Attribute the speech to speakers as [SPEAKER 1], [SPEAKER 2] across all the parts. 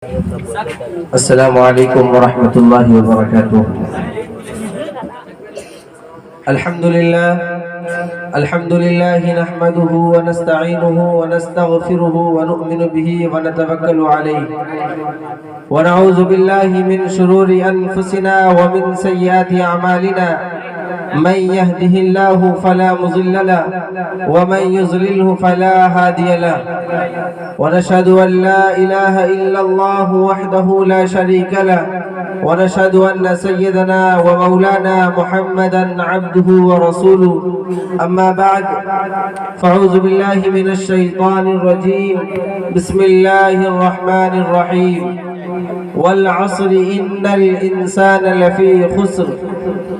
[SPEAKER 1] السلام علیکم ورحمۃ اللہ وبرکاتہ۔ الحمد للہ نحمده ونستعینه ونستغفره ونؤمن به ونتوکل علیہ ونعوذ باللہ من شرور انفسنا ومن سیئات اعمالنا، من يهده الله فلا مضل له ومن يضلله فلا هادي له، ونشهد أن لا إله إلا الله وحده لا شريك له، ونشهد أن سيدنا ومولانا محمدا عبده ورسوله، أما بعد فأعوذ بالله من الشيطان الرجيم، بسم الله الرحمن الرحيم، والعصر إن الإنسان لفي خسر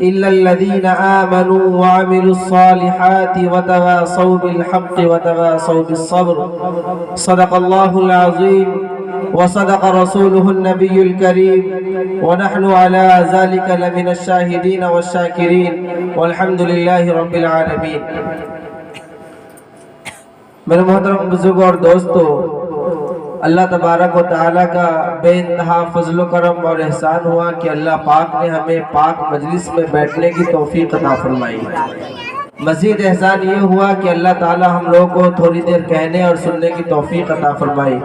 [SPEAKER 1] إلا الذين آمنوا وعملوا الصالحات وتواصوا بالحق وتواصوا بالصبر، صدق الله العظيم وصدق رسوله النبي الكريم، ونحن على ذلك لمن الشاهدين والشاكرين والحمد لله رب العالمين۔ میرے محترم بزرگوں اور دوستو، اللہ تبارک و تعالیٰ کا بے انتہا فضل و کرم اور احسان ہوا کہ اللہ پاک نے ہمیں پاک مجلس میں بیٹھنے کی توفیق عطا فرمائی۔ مزید احسان یہ ہوا کہ اللہ تعالیٰ ہم لوگوں کو تھوڑی دیر کہنے اور سننے کی توفیق عطا فرمائی۔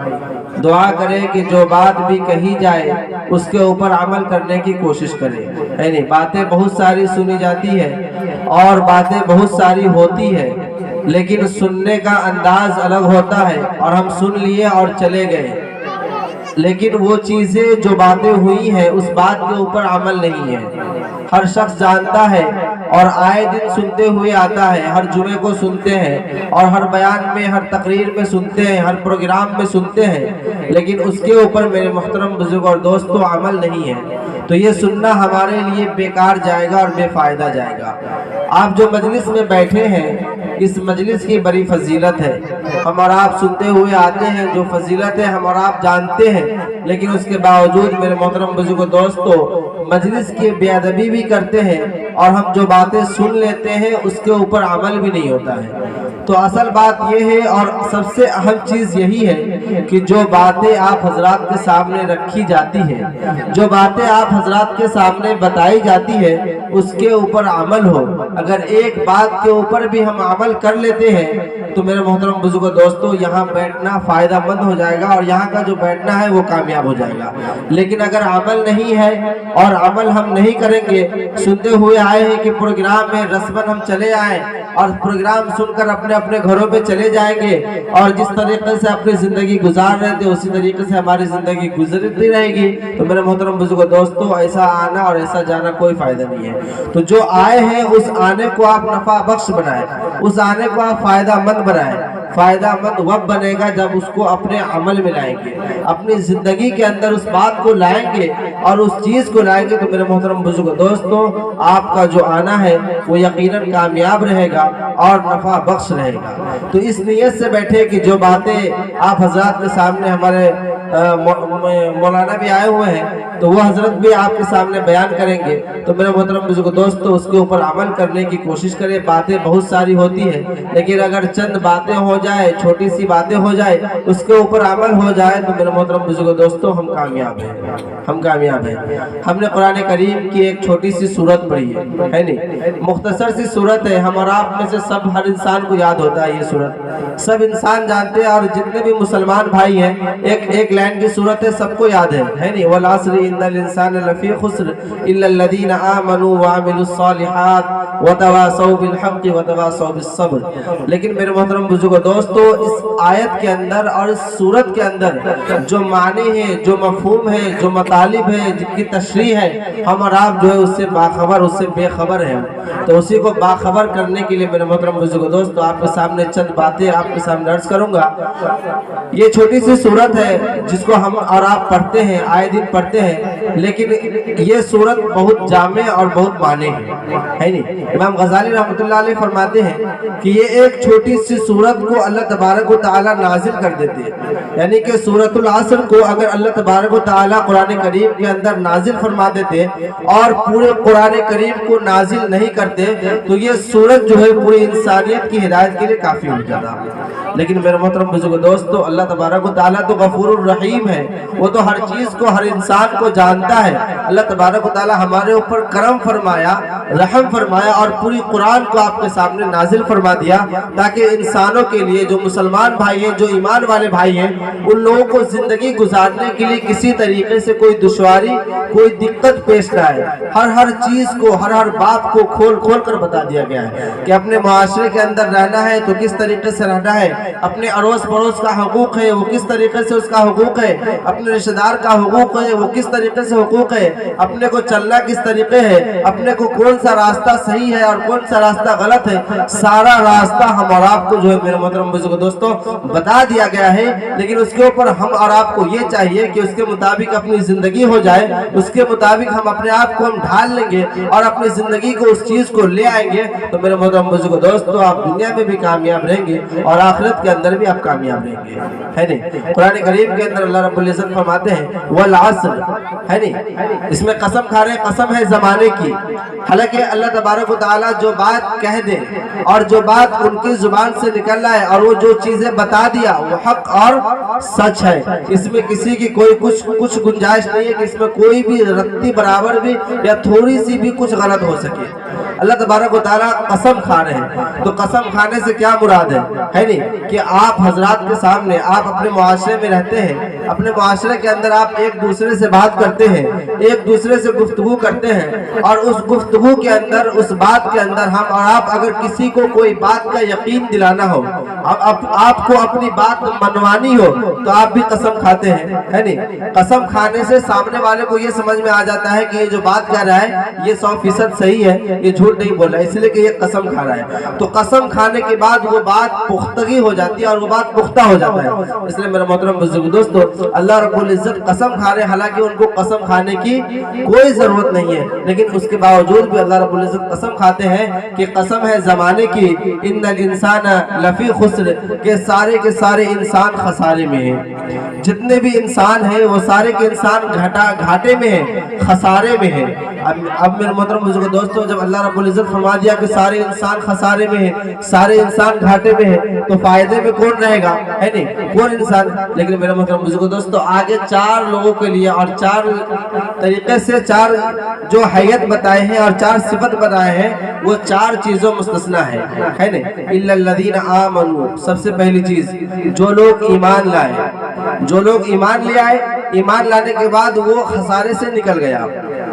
[SPEAKER 1] دعا کرے کہ جو بات بھی کہی جائے اس کے اوپر عمل کرنے کی کوشش کرے، یعنی باتیں بہت ساری سنی جاتی ہے اور باتیں بہت ساری ہوتی ہے، لیکن سننے کا انداز الگ ہوتا ہے، اور ہم سن لیے اور چلے گئے، لیکن وہ چیزیں جو باتیں ہوئی ہیں اس بات کے اوپر عمل نہیں ہے۔ ہر شخص جانتا ہے اور آئے دن سنتے ہوئے آتا ہے، ہر جمعے کو سنتے ہیں اور ہر بیان میں، ہر تقریر میں سنتے ہیں، ہر پروگرام میں سنتے ہیں، لیکن اس کے اوپر میرے محترم بزرگ اور دوستو عمل نہیں ہے، تو یہ سننا ہمارے لیے بیکار جائے گا اور بے فائدہ جائے گا۔ آپ جو مجلس میں بیٹھے ہیں، اس مجلس کی بڑی فضیلت ہے، ہم اور آپ سنتے ہوئے آتے ہیں، جو فضیلت ہے ہم اور آپ جانتے ہیں، لیکن اس کے باوجود میرے محترم بزرگ دوستو مجلس کی بے ادبی بھی کرتے ہیں، اور ہم جو باتیں سن لیتے ہیں اس کے اوپر عمل بھی نہیں ہوتا ہے۔ تو اصل بات یہ ہے اور سب سے اہم چیز یہی ہے کہ جو باتیں آپ حضرات کے سامنے رکھی جاتی ہے، جو باتیں آپ حضرات کے سامنے بتائی جاتی ہے، اس کے اوپر عمل ہو۔ اگر ایک بات کے اوپر بھی ہم عمل کر لیتے ہیں تو میرے محترم بزرگ دوستو یہاں بیٹھنا فائدہ مند ہو جائے گا، اور یہاں کا جو بیٹھنا ہے وہ کامیاب ہو جائے گا۔ لیکن اگر عمل نہیں ہے اور عمل ہم نہیں کریں گے، سنتے ہوئے آئے ہیں کہ پروگرام میں رسماً ہم چلے آئیں اور پروگرام سن کر اپنے اپنے گھروں پہ چلے جائیں گے، اور جس طریقے سے اپنی زندگی گزار رہے تھے اسی طریقے سے ہماری زندگی گزرتی رہے گی، تو میرے محترم بزرگ دوستو ایسا آنا اور ایسا جانا کوئی فائدہ نہیں ہے۔ تو جو آئے ہیں اس آنے کو آپ نفع بخش بنائیں، اس آنے کو آپ فائدہ مند بنائیں۔ فائدہ مند وقت بنے گا جب اس کو اپنے عمل میں لائیں گے، اپنی زندگی کے اندر اس بات کو لائیں گے اور اس چیز کو لائیں گے، تو میرے محترم بزرگ دوستو آپ کا جو آنا ہے وہ یقیناً کامیاب رہے گا اور نفع بخش رہے گا۔ تو اس نیت سے بیٹھے کہ جو باتیں آپ حضرات کے سامنے، ہمارے مولانا بھی آئے ہوئے ہیں تو وہ حضرت بھی آپ کے سامنے بیان کریں گے، تو میرے محترم بزرگ دوستو اس کے اوپر عمل کرنے کی کوشش کریں۔ باتیں بہت ساری ہوتی ہیں، لیکن اگر چند باتیں ہو جائے، چھوٹی سی باتیں ہو جائے، اس کے اوپر عمل ہو جائے، تو میرے محترم بزرگ دوستو ہم کامیاب ہیں، ہم کامیاب ہیں۔ ہم نے قرآن کریم کی ایک چھوٹی سی سورت پڑھی ہے نہیں، مختصر سی سورت ہے، ہم اور آپ میں سے سب، ہر انسان کو یاد ہوتا ہے یہ سورت، سب انسان جانتے ہیں، اور جتنے بھی مسلمان بھائی ہیں ایک لائن کی سورت ہے، سب کو یاد ہے نہیں۔ والعصر ان الانسان لفی خسر الا الذین آمنوا وعملوا الصالحات وتواصوا بالحق وتواصوا بالصبر۔ لیکن میرے محترم بزرگ دوستو اس آیت کے اندر اور اس سورت کے اندر جو معنی ہے، جو مفہوم ہے، جو مطالب ہے، جن کی تشریح ہے، ہم اور آپ جو ہے اس سے باخبر، اس سے بے خبر ہیں، تو اسی کو باخبر کرنے کے لیے میرے محترم بزرگ دوستو آپ کے سامنے چند باتیں آپ کے سامنے عرض کروں گا۔ یہ چھوٹی سی سورت ہے جس کو ہم اور آپ پڑھتے ہیں، آئے دن پڑھتے ہیں، لیکن یہ سورت بہت جامع اور بہت معنی ہے نہیں۔ امام غزالی رحمۃ اللہ علیہ فرماتے ہیں کہ یہ ایک چھوٹی سی سورت کو اللہ تبارک و تعالیٰ نازل کر دیتے ہیں، یعنی کہ سورۃ العصر کو اگر اللہ تبارک و تعالیٰ قرآن کریم کے اندر نازل فرما دیتے اور پورے قرآن کریم کو نازل نہیں کرتے تو یہ سورت جو ہے پوری انسانیت کی ہدایت کے لیے کافی ہو جاتا۔ لیکن میرے محترم بزرگ دوستو اللہ تبارک و تعالیٰ تو غفور الرحیم ہے، وہ تو ہر چیز کو ہر انسان کو جانتا ہے۔ اللہ تبارک و تعالیٰ ہمارے اوپر کرم فرمایا، رحم فرمایا اور پوری قرآن کو آپ کے سامنے نازل فرما دیا تاکہ انسانوں کے لیے جو مسلمان بھائی ہیں، جو ایمان والے بھائی ہیں، ان لوگوں کو زندگی گزارنے کے لیے کسی طریقے سے کوئی دشواری کوئی دقت پیش نہ آئے۔ ہر چیز کو ہر بات کو کھول کر بتا دیا گیا ہے کہ اپنے معاشرے کے اندر رہنا ہے تو کس طریقے سے رہنا ہے، اپنے اڑوس پڑوس کا حقوق ہے وہ کس طریقے سے اس کا حقوق ہے، اپنے رشتہ دار کا حقوق ہے وہ کس طریقے سے حقوق ہے، اپنے کو چلنا کس طریقے ہے، اپنے کو کون سا راستہ صحیح ہے اور کون سا راستہ غلط ہے، سارا راستہ ہم اور آپ کو جو ہے میرے محترم بزرگ دوستوں بتا دیا گیا ہے۔ لیکن اس کے اوپر ہم اور آپ کو یہ چاہیے کہ اس کے مطابق اپنی زندگی ہو جائے، اس کے مطابق ہم اپنے آپ کو ہم ڈھال لیں گے اور اپنی زندگی کو اس چیز کو لے آئیں گے تو میرے محترم بزرگ دوستو آپ دنیا میں بھی کامیاب رہیں گے اور آخرت کے اندر بھی آپ کامیاب رہیں گے، ہے نہیں؟ قرآن کریم کے اندر اللہ رب العزت فرماتے ہیں والعصر، ہے نہیں؟ اس میں قسم کھا رہے ہیں، قسم ہے زمانے کی۔ حالانکہ اللہ تبارک و تعالیٰ جو بات کہہ دے اور جو بات ان کی زبان سے نکل رہا ہے اور وہ جو چیزیں بتا دیا وہ حق اور سچ ہے، اس میں کسی کی کوئی کچھ گنجائش نہیں ہے کہ اس میں کوئی بھی رتی برابر بھی یا تھوڑی سی بھی کچھ غلط ہو سکے۔ اللہ تبارک و تعالیٰ قسم کھا رہے ہیں، تو قسم کھانے سے کیا مراد ہے نہیں کہ آپ حضرات کے سامنے آپ اپنے معاشرے میں رہتے ہیں، اپنے معاشرے کے اندر آپ ایک دوسرے سے بات کرتے ہیں، ایک دوسرے سے گفتگو کرتے ہیں اور اس گفتگو کے اندر اس بات کے اندر ہم اور آپ اگر کسی کو کوئی بات کا یقین دلانا ہو، آپ کو اپنی بات منوانی ہو تو آپ بھی قسم کھاتے ہیں، ہے نہیں؟ قسم کھانے سے سامنے والے کو یہ سمجھ میں آ جاتا ہے کہ یہ جو بات کہہ رہا ہے یہ 100% صحیح ہے، یہ جھوٹ نہیں بول رہا ہے، اس لیے کہ یہ قسم کھا رہا ہے۔ تو قسم کھانے کے بعد وہ بات پختگی ہو جاتی ہے اور وہ بات پختہ ہو جاتا ہے۔ اس لیے میرے محترم بزرگ دوستو اللہ رب العزت قسم کھا رہے ہیں، حالانکہ ان کو قسم کھانے کی کوئی ضرورت نہیں ہے، لیکن اس کے باوجود بھی اللہ رب العزت قسم کھاتے ہیں کہ قسم ہے زمانے کی، ان الانسان لفی خسر، کہ سارے کے سارے انسان خسارے میں ہیں، جتنے بھی انسان ہیں وہ سارے کے انسان گھاٹے میں ہیں، خسارے میں ہیں۔ اب میرے محترم بزرگ دوستو جب اللہ رب العزت فرما دیا کہ سارے انسان خسارے میں ہیں، سارے انسان گھاٹے میں ہیں، تو فائدے میں کون رہے گا، ہے نہیں؟ کون انسان؟ لیکن میرے محترم بزرگ دوستو آگے 4 لوگوں کے لیے اور 4 طریقے سے 4 جو حیت بتائے ہیں اور 4 صفت بتائے ہیں، وہ 4 چیزوں مستثنا ہے نہیں؟ الا الذین آمنوا، سب سے پہلی چیز جو لوگ ایمان لائے، جو لوگ ایمان لے آئے، ایمان لانے کے بعد وہ خسارے سے نکل گیا۔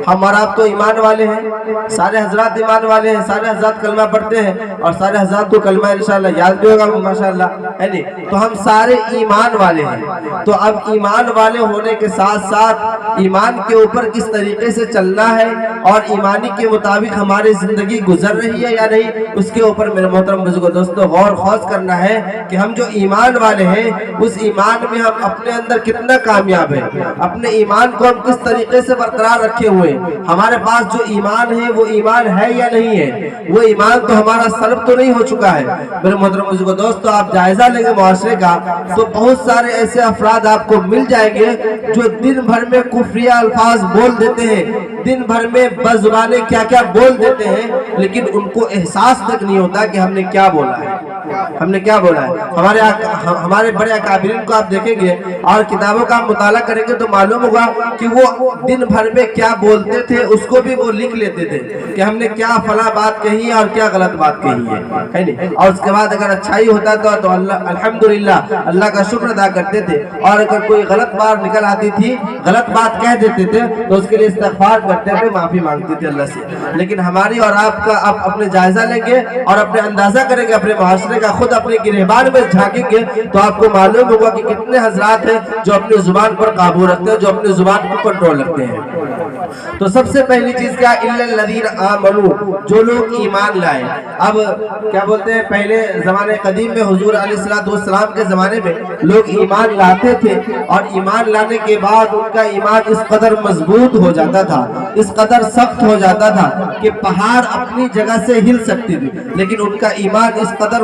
[SPEAKER 1] ہم اور آپ تو ایمان والے ہیں، سارے حضرات ایمان والے ہیں، سارے حضرات کلمہ پڑھتے ہیں اور سارے حضرات کو کلمہ انشاءاللہ یاد بھی ہوگا ماشاءاللہ، ہے نہیں؟ تو ہم سارے ایمان والے ہیں۔ تو اب ایمان والے ہونے کے ساتھ ساتھ ایمان کے اوپر کس طریقے سے چلنا ہے اور ایمانی کے مطابق ہماری زندگی گزر رہی ہے یا نہیں، اس کے اوپر میرے محترم بزرگوں دوستو غور خوض کرنا ہے کہ ہم جو ایمان والے ہیں اس ایمان میں ہم اپنے اندر کتنا کامیاب ہیں، اپنے ایمان کو ہم کس طریقے سے برقرار رکھے ہوئے، ہمارے پاس جو ایمان ہے وہ ایمان ہے یا نہیں ہے، وہ ایمان تو ہمارا سلب تو نہیں ہو چکا ہے۔ میرے محترم بزرگوں دوستو آپ جائزہ لیں گے معاشرے کا تو بہت سارے ایسے افراد آپ کو مل جائیں گے جو دن بھر میں کفریہ الفاظ بول دیتے ہیں، دن بھر میں بزبانیں کیا کیا بول دیتے ہیں، لیکن ان کو احساس تک نہیں ہوتا کہ ہم نے کیا بولا ہے، ہم نے کیا بولا ہے۔ ہمارے بڑے اکابرین کو آپ دیکھیں گے اور کتابوں کا مطالعہ کریں گے تو معلوم ہوگا کہ وہ دن بھر میں کیا بولتے تھے اس کو بھی وہ لکھ لیتے تھے کہ ہم نے کیا فلاں بات کہی ہے اور کیا غلط بات کہی ہے نہیں؟ اور اس کے بعد اگر اچھائی ہوتا تو اللہ الحمدللہ اللہ کا شکر ادا کرتے تھے، اور اگر کوئی غلط بات نکل آتی تھی، غلط بات کہہ دیتے تھے تو اس کے لیے استغفار کرتے تھے، معافی مانگتے تھے اللہ سے۔ لیکن ہماری اور آپ کا آپ اپنے جائزہ لیں گے اور اپنے اندازہ کریں گے اپنے معاشرے کا، خود اپنے گریبان میں جھانکیں گے تو آپ کو معلوم ہوگا کہ کتنے حضرات ہیں جو اپنی زبان پر قابو رکھتے ہیں، جو اپنی زبان پر کنٹرول رکھتے ہیں۔ تو سب سے پہلی چیز کیا؟ الا الذین آمنوا، جو لوگ ایمان لائے۔ اب کیا بولتے ہیں، پہلے زمانے قدیم میں حضور علیہ السلام کے زمانے میں لوگ ایمان لاتے تھے اور ایمان لانے کے بعد ان کا ایمان اس قدر مضبوط ہو جاتا تھا، اس قدر سخت ہو جاتا تھا کہ پہاڑ اپنی جگہ سے ہل سکتی تھی، لیکن ان کا ایمان اس قدر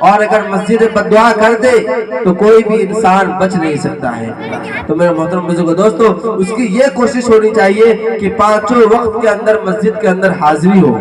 [SPEAKER 1] اور اگر مسجد بددعا کر دے تو کوئی بھی انسان بچ نہیں سکتا ہے۔ تو میرے محترم بزرگوں دوستو، اس کی یہ کوشش ہونی چاہیے کہ پانچوں وقت کے اندر مسجد کے اندر حاضری ہو،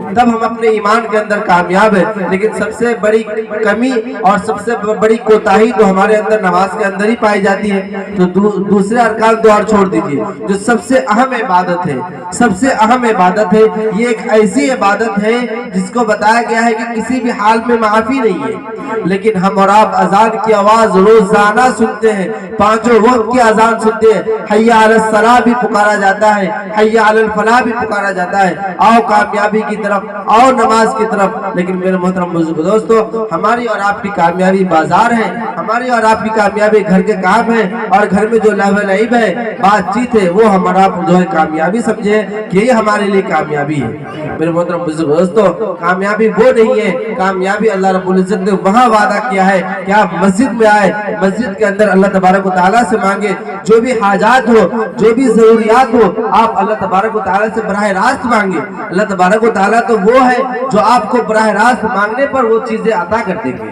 [SPEAKER 1] تب ہم اپنے ایمان کے اندر کامیاب ہیں۔ لیکن سب سے بڑی کمی اور سب سے بڑی کوتاہی تو ہمارے اندر نماز کے اندر ہی پائی جاتی ہے۔ تو دوسرے ارکان دو اور چھوڑ دیجئے، جو سب سے اہم عبادت ہے، سب سے اہم عبادت ہے، یہ ایک ایسی عبادت ہے جس کو بتایا گیا ہے کہ کسی بھی حال میں معافی نہیں ہے، لیکن ہم اور آپ اذان کی آواز روزانہ سنتے ہیں، پانچوں وقت کی اذان سنتے ہیں، حی علی الصلاۃ بھی پکارا جاتا ہے، حی علی الفلاح بھی پکارا جاتا ہے، آؤ کامیابی کی طرف، آؤ نماز کی طرف۔ لیکن میرے محترم بزرگ دوستو، ہماری اور آپ کی کامیابی بازار ہے، ہماری اور آپ کی کامیابی گھر کے کام ہے، اور گھر میں جو لہو لعب ہے، بات چیت ہے، وہ ہمارا جو ہے کامیابی سمجھے کہ یہ ہمارے لیے کامیابی ہے۔ میرے محترم بزرگ دوستو، کامیابی وہ نہیں ہے، کامیابی اللہ رب العزت نے وہاں وعدہ کیا ہے کہ آپ مسجد میں آئے، مسجد کے اندر اللہ تبارک و تعالیٰ سے مانگے، جو بھی حاجات ہو، جو بھی ضروریات ہو، آپ اللہ تبارک و تعالیٰ سے براہ راست مانگے۔ اللہ تبارک و تعالیٰ تو وہ ہے جو آپ کو براہ راست مانگنے پر وہ چیزیں عطا کر دیں گے۔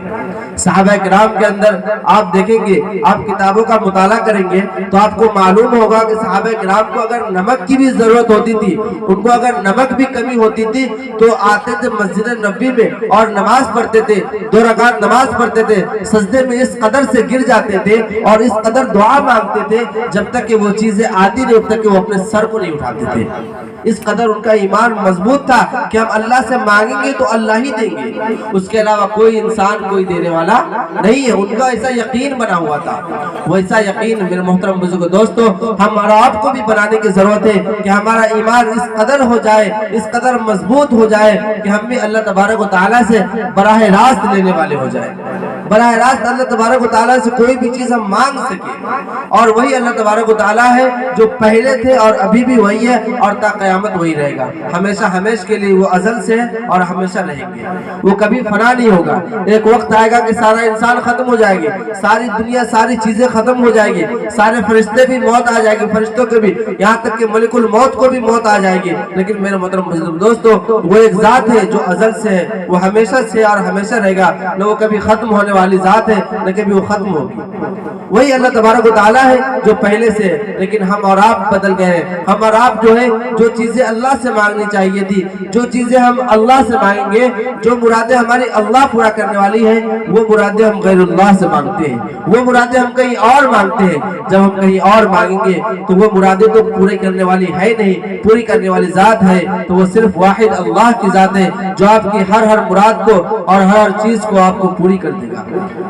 [SPEAKER 1] صحابہ کرام کے اندر آپ دیکھیں گے، آپ کتابوں کا مطالعہ کریں گے تو آپ کو معلوم ہوگا کہ صحابہ کرام کو اگر نمک کی بھی ضرورت ہوتی تھی، ان کو اگر نمک بھی کمی ہوتی تھی تو آتے تھے مسجد نبوی میں اور نماز پڑھتے تھے، 2 رکعت نماز پڑھتے تھے، سجدے میں اس قدر سے گر جاتے تھے اور اس قدر دعا مانگتے تھے جب تک کہ وہ چیزیں آتی نہیں، جب تک کہ وہ اپنے سر کو نہیں اٹھاتے تھے۔ اس قدر ان کا ایمان مضبوط تھا کہ ہم اللہ سے مانگیں گے تو اللہ ہی دیں گے، اس کے علاوہ کوئی انسان کوئی دینے والا نہیں ہے۔ ان کا ایسا یقین بنا ہوا تھا، وہ ایسا یقین میرے محترم بزرگ دوستو ہمارا آپ کو بھی بنانے کی ضرورت ہے کہ ہمارا ایمان اس قدر ہو جائے، اس قدر مضبوط ہو جائے کہ ہم بھی اللہ تبارک و تعالیٰ سے براہ راست لینے والے ہو جائیں، براہ راست اللہ تبارک و تعالیٰ سے کوئی بھی چیز ہم مانگ سکیں، اور وہی اللہ تبارک و تعالیٰ ہے جو پہلے تھے اور ابھی بھی وہی ہے اور تا قیامت وہی رہے گا، ہمیشہ ہمیشہ کے لیے وہ ازل سے ہے اور ہمیشہ رہیں گے، وہ کبھی فنا نہیں ہوگا۔ ایک وقت آئے گا کہ سارا انسان ختم ہو جائے گی، ساری دنیا ساری چیزیں ختم ہو جائے گی، سارے فرشتے بھی موت آ جائے گی، فرشتوں کے بھی، یہاں تک کہ ملک الموت کو بھی موت آ جائے گی، لیکن میرے محترم بزرگ دوستو وہ ایک ذات ہے جو ازل سے ہے، وہ ہمیشہ سے اور ہمیشہ رہے گا، نہ وہ کبھی ختم ہونے والی ذات ہے نہ کبھی وہ ختم ہوگی۔ وہی اللہ تبارک و تعالیٰ ہے جو پہلے سے ہے، لیکن ہم اور آپ بدل گئے ہیں۔ ہم اور آپ جو ہے جو چیزیں اللہ سے مانگنی چاہیے تھی، جو چیزیں ہم اللہ سے مانگیں گے، جو مرادیں ہماری اللہ پورا کرنے والی ہیں، وہ مرادیں ہم غیر اللہ سے مانگتے ہیں، وہ مرادیں ہم کہیں اور مانگتے ہیں۔ جب ہم کہیں اور مانگیں گے تو وہ مرادیں تو پوری کرنے والی ہے نہیں، پوری کرنے والی ذات ہے تو وہ صرف واحد اللہ کی ذات ہے جو آپ کی ہر مراد کو اور ہر چیز کو آپ کو پوری کر دے گا۔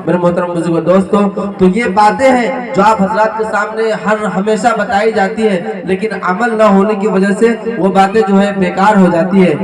[SPEAKER 1] میرے محترم بزرگوں دوستو، تو یہ باتیں ہیں جو آپ حضرات کے سامنے ہمیشہ بتائی جاتی ہے، لیکن عمل نہ ہونے کی وجہ سے وہ باتیں جو ہے بیکار ہو جاتی ہے۔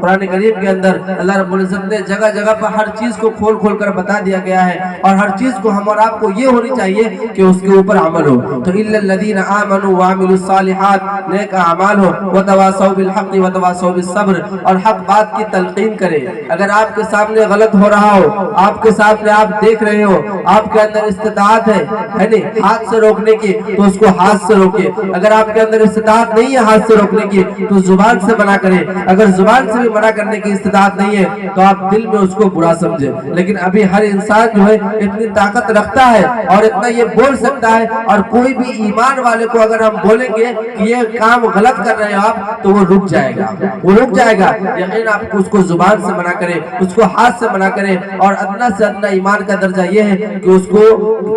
[SPEAKER 1] قرآن کریم کے اندر اللہ رب العزت نے جگہ جگہ پر ہر چیز کو کھول کھول کر بتا دیا گیا ہے، اور ہر چیز کو ہم اور آپ کو یہ ہونی چاہیے کہ اس کے اوپر عمل ہو۔ تو الا الذین آمنوا وعملوا الصالحات، نیک اعمال ہو، وتواصوا بالحق وتواصوا بالصبر، اور حق بات کی تلقین کرے۔ اگر آپ کے سامنے غلط ہو رہا ہو، آپ کے سامنے آپ دیکھ رہے ہو، آپ کے اندر استطاعت ہے نہیں ہاتھ سے روکنے کی تو اس کو ہاتھ سے روکے، اگر آپ کے اندر استطاعت نہیں ہے ہاتھ سے روکنے کی تو زبان سے منع کرے، اگر زبان سے بھی منع کرنے کی استطاعت نہیں ہے تو آپ دل میں اس کو برا سمجھے۔ لیکن ابھی ہر انسان جو ہے اتنی طاقت رکھتا ہے اور اتنا یہ بول سکتا ہے، اور کوئی بھی ایمان والے کو اگر ہم بولیں گے کہ یہ کام غلط کر رہے ہیں آپ تو وہ رک جائے گا، وہ رک جائے گا۔ یقین آپ اس کو زبان سے منع کریں، اس کو ہاتھ سے منع کریں، اور ادنا سے ادنا ایمان کا درجہ یہ ہے کہ اس کو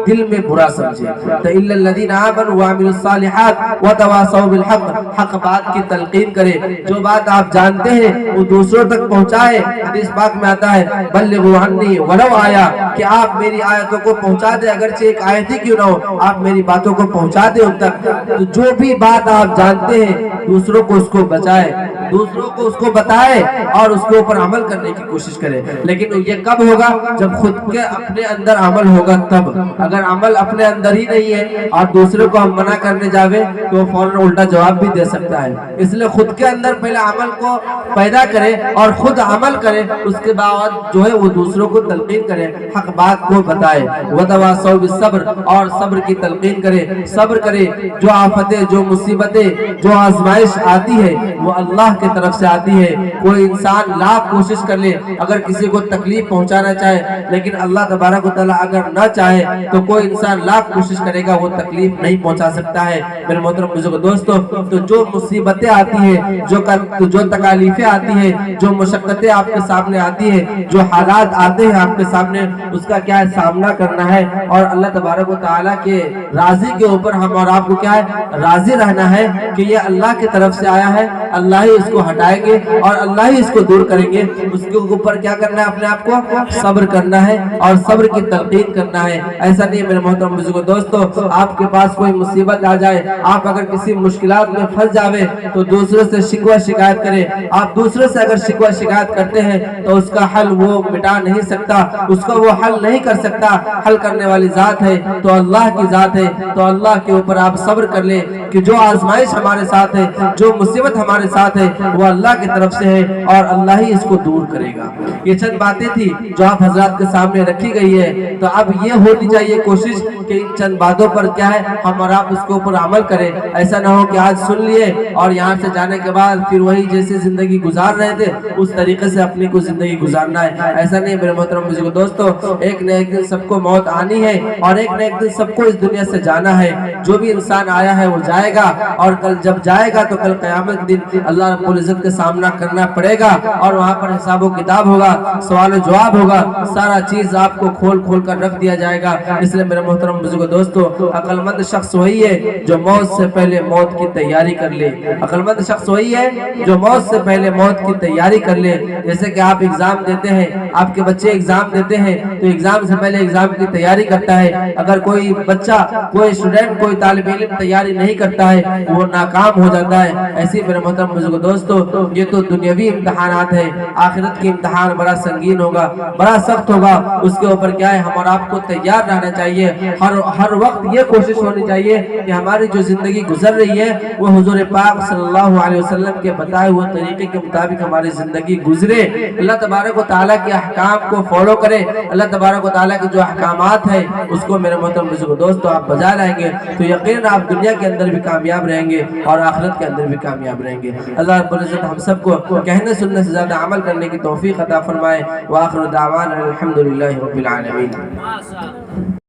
[SPEAKER 1] دل میں برا سمجھے۔ تو الا الذین آمنوا وعملوا الصالحات وتواصوا بالحق، حق بات کی تلقین کرے، جو بات آپ جانتے ہیں وہ دوسروں تک پہنچائے۔ حدیث پاک میں آتا ہے بلغوا عنی ولو آیا، کہ آپ میری آیتوں کو پہنچا دیں، اگرچہ ایک آیت ہی کیوں نہ ہو، آپ میری باتوں کو پہنچا دیں ان تک۔ تو جو بھی بات آپ جانتے ہیں دوسروں کو اس کو بچائے، دوسروں کو اس کو بتائے اور اس کے اوپر عمل کرنے کی کوشش کرے۔ لیکن یہ کب ہوگا؟ جب خود کے اپنے اندر عمل ہوگا تب۔ اگر عمل اپنے اندر ہی نہیں ہے اور دوسرے کو ہم منع کرنے جاوے تو فوراً الٹا جواب بھی دے سکتا ہے، اس لیے خود کے اندر پہلے عمل عمل کو پیدا کرے اور خود عمل کرے، اس کے بعد جو ہے وہ دوسروں کو تلقین کرے، حق بات کو بتائے۔ وتواصوا بالصبر، اور صبر کی تلقین کرے، صبر کرے۔ جو آفتیں، جو مصیبتیں، جو آزمائش آتی ہے وہ اللہ کی طرف سے آتی ہے۔ کوئی انسان لاکھ کوشش کر لے، اگر کسی کو تکلیف پہنچانا چاہے، لیکن اللہ تبارک و تعالیٰ اگر نہ چاہے تو کوئی انسان لاکھ کوشش کرے گا وہ تکلیف نہیں پہنچا سکتا ہے۔ میرے محترم بزرگ دوستو، تو جو مصیبتیں آتی ہیں، جو تکالیفیں آتی ہیں، جو مشقتیں آپ کے سامنے آتی ہیں، جو حالات آتے ہیں آپ کے سامنے، اس کا کیا ہے سامنا کرنا ہے، اور اللہ تبارک و تعالیٰ کے راضی کے اوپر ہم اور آپ کو کیا ہے راضی رہنا ہے کہ یہ اللہ کی طرف سے آیا ہے، اللہ ہی اس کو ہٹائیں گے اور اللہ ہی اس کو دور کریں گے۔ اس کے اوپر کیا کرنا ہے، اپنے آپ کو صبر کرنا ہے اور صبر کی تلقین کرنا ہے۔ ایسا نہیں میرے محترم بزرگو دوستو، آپ کے پاس کوئی مصیبت آ جائے، آپ اگر کسی مشکلات میں پھنس جاوے تو دوسرے سے شکوہ شکایت کریں۔ آپ دوسرے سے اگر شکوہ شکایت کرتے ہیں تو اس کا حل وہ مٹا نہیں سکتا، اس کو وہ حل نہیں کر سکتا۔ حل کرنے والی ذات ہے تو اللہ کی ذات ہے، تو اللہ کے اوپر آپ صبر کر لیں کہ جو آزمائش ہمارے ساتھ ہے، جو مصیبت ہمارے ساتھ ہے، وہ اللہ کی طرف سے ہے اور اللہ ہی اس کو دور کرے گا۔ یہ چند باتیں تھی جو آپ حضرات کے سامنے رکھی گئی ہے، تو اب یہ ہونی چاہیے کوشش کہ ان چند باتوں پر کیا ہے ہم اور آپ اس کے اوپر عمل کریں۔ ایسا نہ ہو کہ آج سن لیے اور یہاں سے جانے کے بعد پھر وہی جیسے زندگی گزار رہے تھے اس طریقے سے اپنی کو زندگی گزارنا ہے۔ ایسا نہیں میرے محترم بزرگو دوستو، ایک نہ ایک دن سب کو موت آنی ہے اور ایک نہ ایک دن سب کو اس دنیا سے جانا ہے۔ جو بھی انسان آیا ہے وہ جائے گا، اور کل جب جائے گا تو کل قیامت دن اللہ رب العزت کے سامنا کرنا پڑے گا، اور وہاں پر حساب و کتاب ہوگا، سوال و جواب ہوگا، سارا چیز آپ کو کھول کھول کر رکھ دیا جائے گا۔ اس لیے میرے محترم بزرگو دوستو، عقل مند شخص وہی ہے جو موت سے پہلے موت کی تیاری کر لے۔ عقل مند شخص وہی ہے جو موت سے پہلے موت کی تیاری کر لے۔ جیسے کہ آپ ایگزام دیتے ہیں، آپ کے بچے ایگزام دیتے ہیں تو ایگزام سے پہلے ایگزام کی تیاری کرتا ہے۔ اگر کوئی بچہ، کوئی اسٹوڈنٹ، کوئی طالب علم تیاری نہیں کرتا ہے وہ ناکام ہو جاتا ہے۔ ایسی میرے محترم بزرگو دوستو، یہ تو دنیاوی امتحانات ہے، آخرت کی امتحان بڑا سنگین ہوگا، بڑا سخت ہوگا۔ اس کے اوپر کیا ہے ہم اور آپ کو تیار رہنا چاہیے۔ ہر وقت یہ کوشش ہونی چاہیے کہ ہماری جو زندگی گزر رہی ہے وہ حضور پاک صلی اللہ علیہ وسلم کے بتائے ہوئے طریقے کے مطابق ہماری زندگی گزرے۔ اللہ تبارک و تعالیٰ کے احکام کو فالو کرے۔ اللہ تبارک و تعالیٰ کے جو احکامات ہیں اس کو میرے محترم بزرگو دوستو آپ بجا لائیں گے تو یقیناً آپ دنیا کے اندر بھی کامیاب رہیں گے اور آخرت کے اندر بھی کامیاب رہیں گے۔ اللہ رب العزت ہم سب کو کہنے سننے سے زیادہ عمل کرنے کی توفیق عطا فرمائے۔ وآخر دعوانا الحمدللہ رب العالمین۔